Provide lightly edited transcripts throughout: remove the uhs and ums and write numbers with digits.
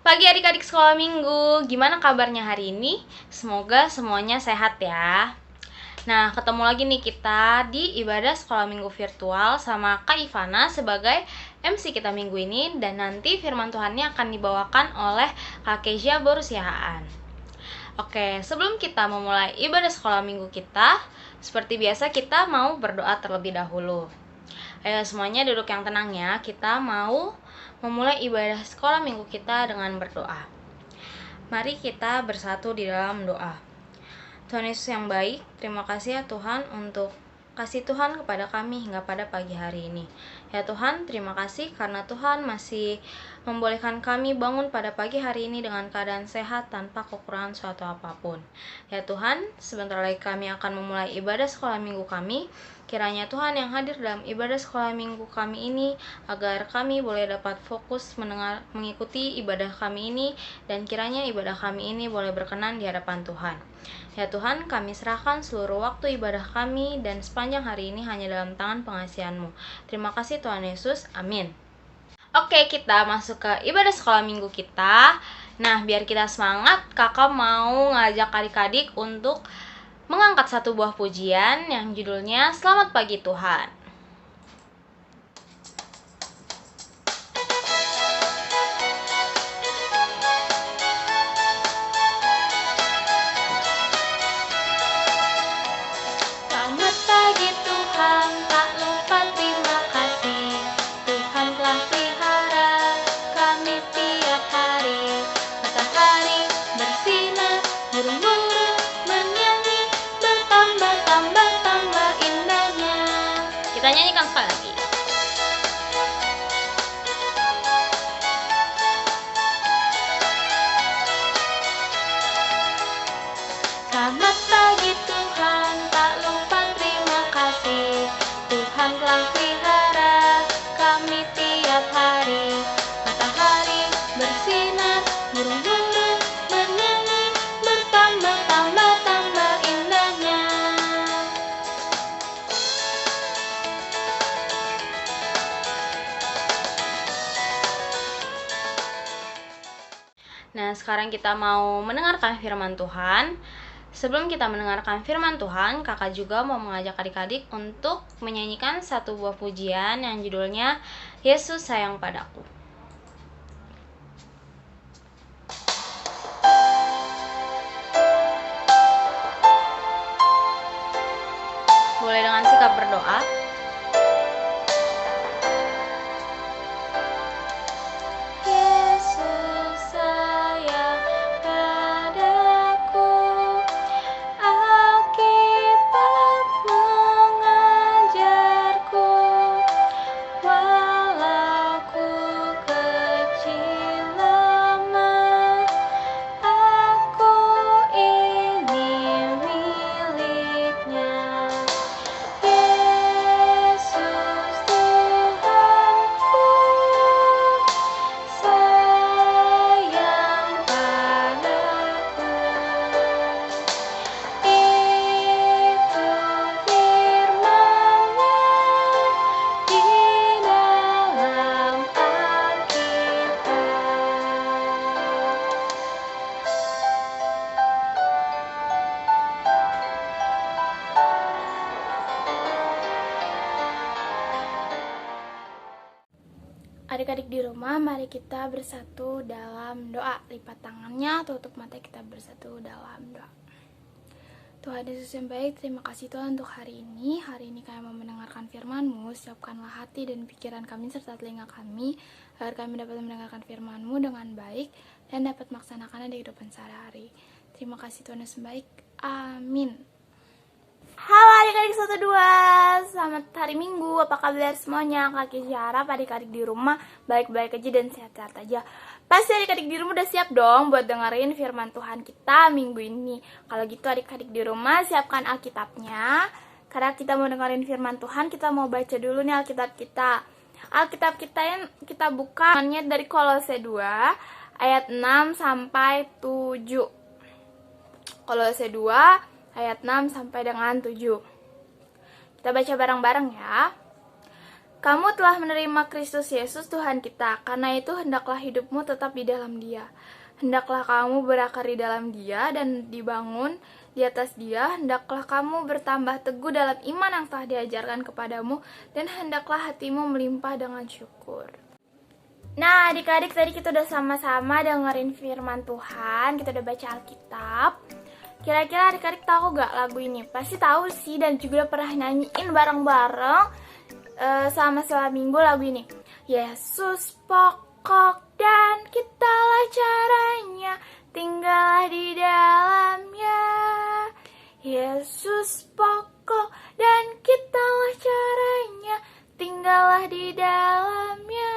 Pagi adik-adik sekolah minggu, gimana kabarnya hari ini? Semoga semuanya sehat ya. Nah, ketemu lagi nih kita di ibadah sekolah minggu virtual sama Kak Ivana sebagai MC kita minggu ini. Dan nanti firman Tuhannya akan dibawakan oleh Kak Kezia Borusihaan. Oke, sebelum kita memulai ibadah sekolah minggu kita, seperti biasa kita mau berdoa terlebih dahulu. Ayo semuanya duduk yang tenang ya. Kita mau memulai ibadah sekolah minggu kita dengan berdoa. Mari kita bersatu di dalam doa. Tuhan Yesus yang baik, terima kasih ya Tuhan untuk kasih Tuhan kepada kami hingga pada pagi hari ini. Ya Tuhan, terima kasih karena Tuhan masih membolehkan kami bangun pada pagi hari ini dengan keadaan sehat tanpa kekurangan suatu apapun. Ya Tuhan, sebentar lagi kami akan memulai ibadah sekolah minggu kami. Kiranya Tuhan yang hadir dalam ibadah sekolah minggu kami ini agar kami boleh dapat fokus mengikuti ibadah kami ini, dan kiranya ibadah kami ini boleh berkenan di hadapan Tuhan. Ya Tuhan, kami serahkan seluruh waktu ibadah kami dan sepanjang hari ini hanya dalam tangan pengasihan-Mu. Terima kasih Tuhan Yesus, amin. Oke, kita masuk ke ibadah sekolah minggu kita. Nah, biar kita semangat, kakak mau ngajak adik-adik untuk mengangkat satu buah pujian yang judulnya Selamat Pagi Tuhan. Selamat pagi Tuhan, tak lupa terima kasih. Tuhan telah pelihara kami tiap hari. Matahari bersinar, burung-burung bernyanyi, bertambah indahnya. Kita nyanyikan sekali lagi. Selamat pagi Tuhan, tak lupa terima kasih. Tuhan telah pelihara kami tiap hari. Matahari bersinar, burung-burung bernyanyi, bertambah indahnya. Nah, sekarang kita mau mendengarkan firman Tuhan. Sebelum kita mendengarkan firman Tuhan, kakak juga mau mengajak adik-adik untuk menyanyikan satu buah pujian yang judulnya Yesus Sayang Padaku. Boleh dengan sikap berdoa. Yesus sayang padaku, Alkitab mengajarku, walau ku kecil lemah, aku ini miliknya. Yesus Tuhanku, sayang padaku. Itu firman-Nya di dalam Alkitab. Adik-adik di rumah, mari kita bersatu dalam doa. Lipat tangannya, tutup mata, kita bersatu dalam doa. Tuhan Yesus yang baik, terima kasih Tuhan untuk hari ini. Hari ini kami mau mendengarkan firman-Mu. Siapkanlah hati dan pikiran kami serta telinga kami, agar kami dapat mendengarkan firman-Mu dengan baik dan dapat melaksanakannya di kehidupan sehari-hari. Terima kasih Tuhan Yesus yang baik. Amin. Halo adik-adik 1-2, selamat hari Minggu, apa kabar semuanya? Kaki harap adik-adik di rumah baik-baik aja dan sehat-sehat aja. Pasti adik-adik di rumah udah siap dong buat dengerin firman Tuhan kita minggu ini. Kalau gitu adik-adik di rumah siapkan Alkitabnya, karena kita mau dengerin firman Tuhan. Kita mau baca dulu nih Alkitab kita. Alkitab kita yang kita buka dari Kolose 2 ayat 6 sampai 7. Kolose 2 ayat 6 sampai dengan 7. Kita baca bareng-bareng ya. Kamu telah menerima Kristus Yesus Tuhan kita, karena itu hendaklah hidupmu tetap di dalam Dia. Hendaklah kamu berakar di dalam Dia dan dibangun di atas Dia. Hendaklah kamu bertambah teguh dalam iman yang telah diajarkan kepadamu, dan hendaklah hatimu melimpah dengan syukur. Nah, adik-adik, tadi kita udah sama-sama dengerin firman Tuhan, kita udah baca Alkitab. Kira-kira adik-adik tahu gak lagu ini? Pasti tahu sih, dan juga pernah nyanyiin bareng-bareng selama minggu lagu ini. Yesus pokok dan kitalah caranya, tinggallah di dalamnya. Yesus pokok dan kitalah caranya, tinggallah di dalamnya.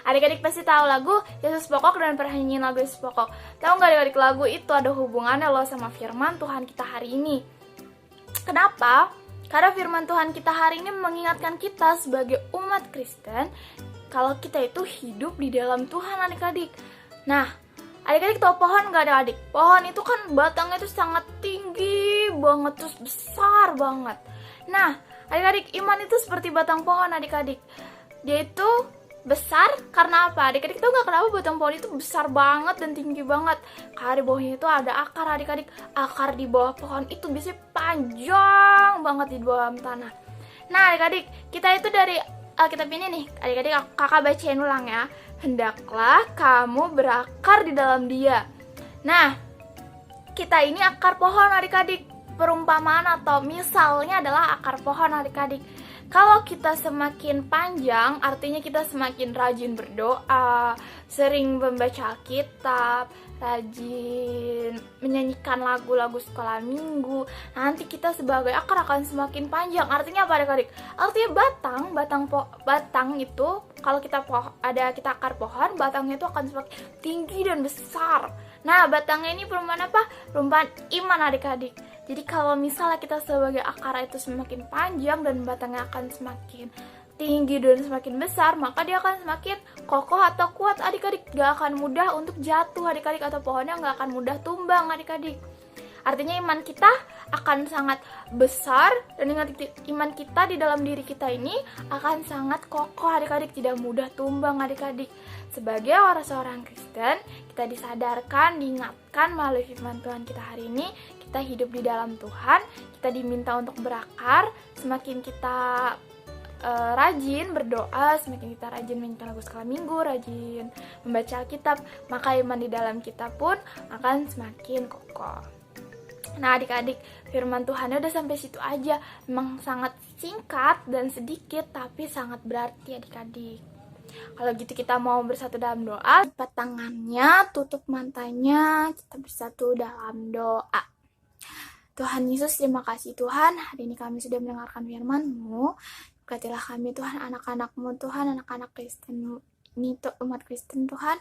Adik-adik pasti tahu lagu Yesus Pokok dan pernah nyanyiin lagu Yesus Pokok. Tahu nggak adik-adik, lagu itu ada hubungannya loh sama firman Tuhan kita hari ini. Kenapa? Karena firman Tuhan kita hari ini mengingatkan kita sebagai umat Kristen kalau kita itu hidup di dalam Tuhan, adik-adik. Nah, adik-adik tahu pohon nggak adik-adik? Pohon itu kan batangnya itu sangat tinggi banget, terus besar banget. Nah, adik-adik, iman itu seperti batang pohon, adik-adik. Dia itu besar karena apa? Adik-adik tahu nggak kenapa batang pohon itu besar banget dan tinggi banget? Karena di bawahnya itu ada akar, adik-adik. Akar di bawah pohon itu biasanya panjang banget di bawah tanah. Nah, adik-adik, kita itu dari Alkitab ini nih, adik-adik kakak bacain ulang ya. Hendaklah kamu berakar di dalam Dia. Nah, kita ini akar pohon, adik-adik. Perumpamaan atau misalnya adalah akar pohon, adik-adik. Kalau kita semakin panjang, artinya kita semakin rajin berdoa, sering membaca Alkitab, rajin menyanyikan lagu-lagu sekolah minggu. Nanti kita sebagai akar akan semakin panjang. Artinya apa, adik-adik? Artinya batang itu kalau kita akar pohon, batangnya itu akan semakin tinggi dan besar. Nah, batangnya ini perumpamaan apa? Perumpamaan iman, adik-adik. Jadi kalau misalnya kita sebagai akar itu semakin panjang dan batangnya akan semakin tinggi dan semakin besar, maka dia akan semakin kokoh atau kuat, adik-adik. Gak akan mudah untuk jatuh, adik-adik, atau pohonnya gak akan mudah tumbang, adik-adik. Artinya iman kita akan sangat besar, dan iman kita di dalam diri kita ini akan sangat kokoh, adik-adik, tidak mudah tumbang, adik-adik. Sebagai seorang Kristen, kita disadarkan, diingatkan melalui firman Tuhan kita hari ini, kita hidup di dalam Tuhan, kita diminta untuk berakar. Semakin kita rajin berdoa, semakin kita rajin menyanyikan lagu sekolah minggu, rajin membaca Alkitab, maka iman di dalam kita pun akan semakin kokoh. Nah, adik-adik, firman Tuhan udah sampai situ aja. Memang sangat singkat dan sedikit, tapi sangat berarti, adik-adik. Kalau gitu kita mau bersatu dalam doa. Lipat tangannya, tutup matanya, kita bersatu dalam doa. Tuhan Yesus, terima kasih Tuhan, hari ini kami sudah mendengarkan firman-Mu. Berkatilah kami Tuhan, anak-anak-Mu Tuhan, anak-anak Kristen ini, umat Kristen Tuhan,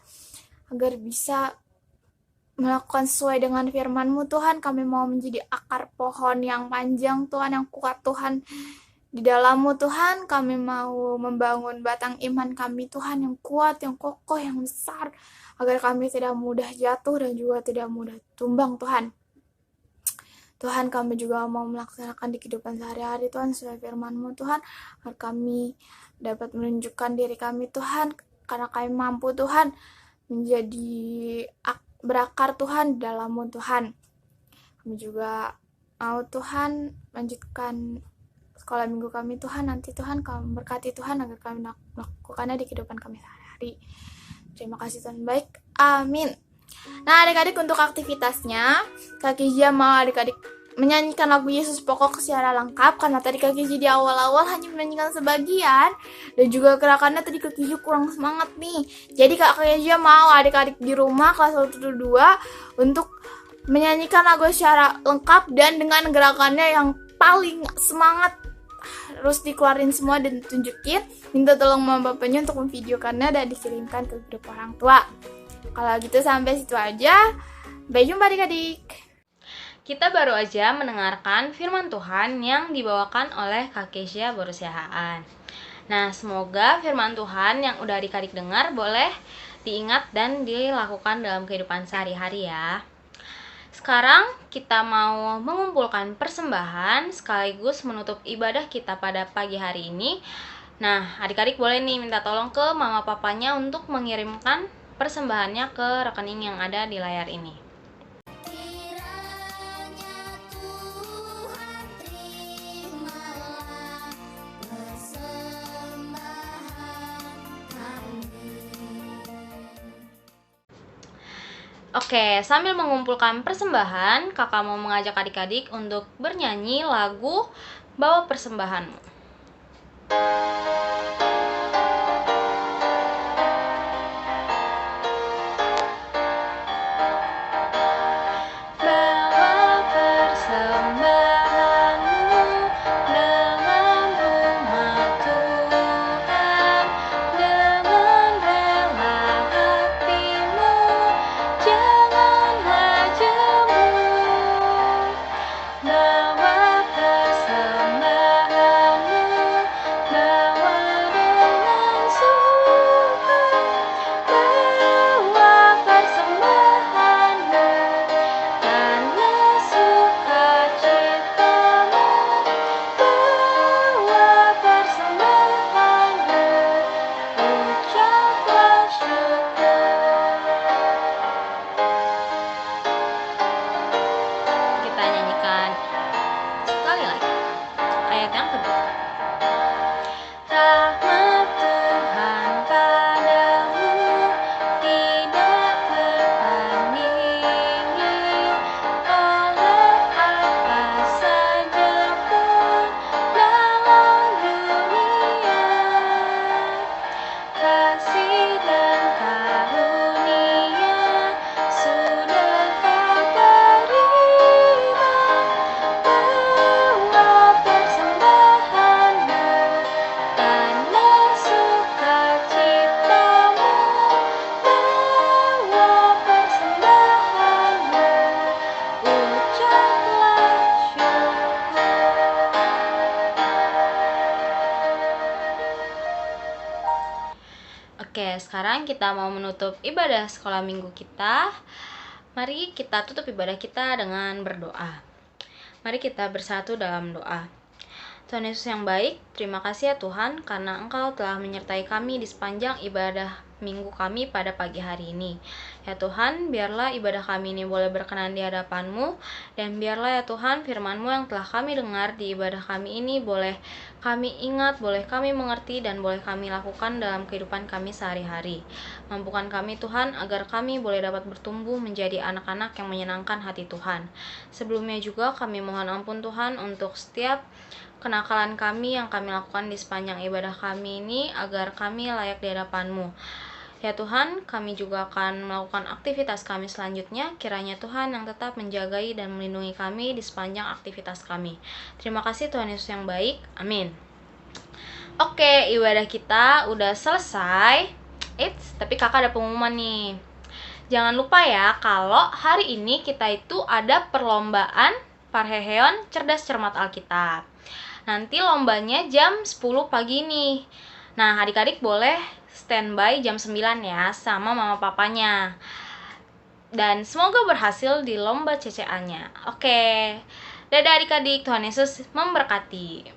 agar bisa melakukan sesuai dengan firman-Mu Tuhan. Kami mau menjadi akar pohon yang panjang Tuhan, yang kuat Tuhan. Di dalam-Mu Tuhan, kami mau membangun batang iman kami Tuhan yang kuat, yang kokoh, yang besar, agar kami tidak mudah jatuh dan juga tidak mudah tumbang Tuhan. Tuhan, kami juga mau melaksanakan di kehidupan sehari-hari Tuhan sesuai firman-Mu Tuhan, agar kami dapat menunjukkan diri kami Tuhan, karena kami mampu Tuhan menjadi berakar Tuhan dalam-Mu Tuhan. Kami juga mau Tuhan lanjutkan sekolah minggu kami Tuhan, nanti Tuhan kami berkati Tuhan agar kami melakukannya di kehidupan kami sehari-hari. Terima kasih Tuhan baik, amin. Nah, adik-adik, untuk aktivitasnya Kak Kizia mau adik-adik menyanyikan lagu Yesus Pokok secara lengkap, karena tadi Kak Kizia di awal-awal hanya menyanyikan sebagian dan juga gerakannya tadi Kak Kizia kurang semangat nih. Jadi Kak Kizia mau adik-adik di rumah kelas 1-2 untuk menyanyikan lagu secara lengkap dan dengan gerakannya yang paling semangat. Harus dikeluarin semua dan tunjukin. Minta tolong mama bapaknya untuk memvideokannya dan dikirimkan ke grup orang tua. Kalau gitu sampai situ aja. Sampai jumpa adik-adik. Kita baru aja mendengarkan firman Tuhan yang dibawakan oleh Kak Kezia Borusiahaan. Nah, semoga firman Tuhan yang udah adik-adik dengar boleh diingat dan dilakukan dalam kehidupan sehari-hari ya. Sekarang kita mau mengumpulkan persembahan sekaligus menutup ibadah kita pada pagi hari ini. Nah, adik-adik boleh nih minta tolong ke mama papanya untuk mengirimkan persembahannya ke rekening yang ada di layar ini. Kiranya Tuhan terimalah persembahan kami. Oke, sambil mengumpulkan persembahan, kakak mau mengajak adik-adik untuk bernyanyi lagu Bawa Persembahanmu. Bawa persembahanmu dalam rumah Tuhan, dengan rela hatimu, janganlah jemu. Bawa persembahanmu, bawa dengan suka, bawa persembahanmu karena sukacitamu, bawa persembahanmu, ucaplah syukur. Kita nyanyikan sekali lagi ayat yang kedua. Rahmat Tuhan padamu tidak tertandingi oleh apa saja pun dalam dunia. Kasih dan karunia sudah kau terima. Bawa persembahanmu karena sukacitamu, bawa persembahanmu, ucaplah syukur. Oke, sekarang kita mau menutup ibadah sekolah minggu kita. Mari kita tutup ibadah kita dengan berdoa. Mari kita bersatu dalam doa. Tuhan Yesus yang baik, terima kasih ya Tuhan karena Engkau telah menyertai kami di sepanjang ibadah minggu kami pada pagi hari ini. Ya Tuhan, biarlah ibadah kami ini boleh berkenan di hadapan-Mu, dan biarlah ya Tuhan firman-Mu yang telah kami dengar di ibadah kami ini boleh kami ingat, boleh kami mengerti, dan boleh kami lakukan dalam kehidupan kami sehari-hari. Mampukan kami Tuhan agar kami boleh dapat bertumbuh menjadi anak-anak yang menyenangkan hati Tuhan. Sebelumnya juga kami mohon ampun Tuhan untuk setiap kenakalan kami yang kami lakukan di sepanjang ibadah kami ini, agar kami layak di hadapan-Mu. Ya Tuhan, kami juga akan melakukan aktivitas kami selanjutnya. Kiranya Tuhan yang tetap menjagai dan melindungi kami di sepanjang aktivitas kami. Terima kasih Tuhan Yesus yang baik. Amin. Oke, ibadah kita udah selesai. Tapi kakak ada pengumuman nih. Jangan lupa ya, kalau hari ini kita itu ada perlombaan Parheheon Cerdas Cermat Alkitab. Nanti lombanya jam 10 pagi nih. Nah, adik-adik boleh standby jam 9 ya sama mama papanya. Dan semoga berhasil di lomba CCA-nya. Oke. Dadah adik-adik, Tuhan Yesus memberkati.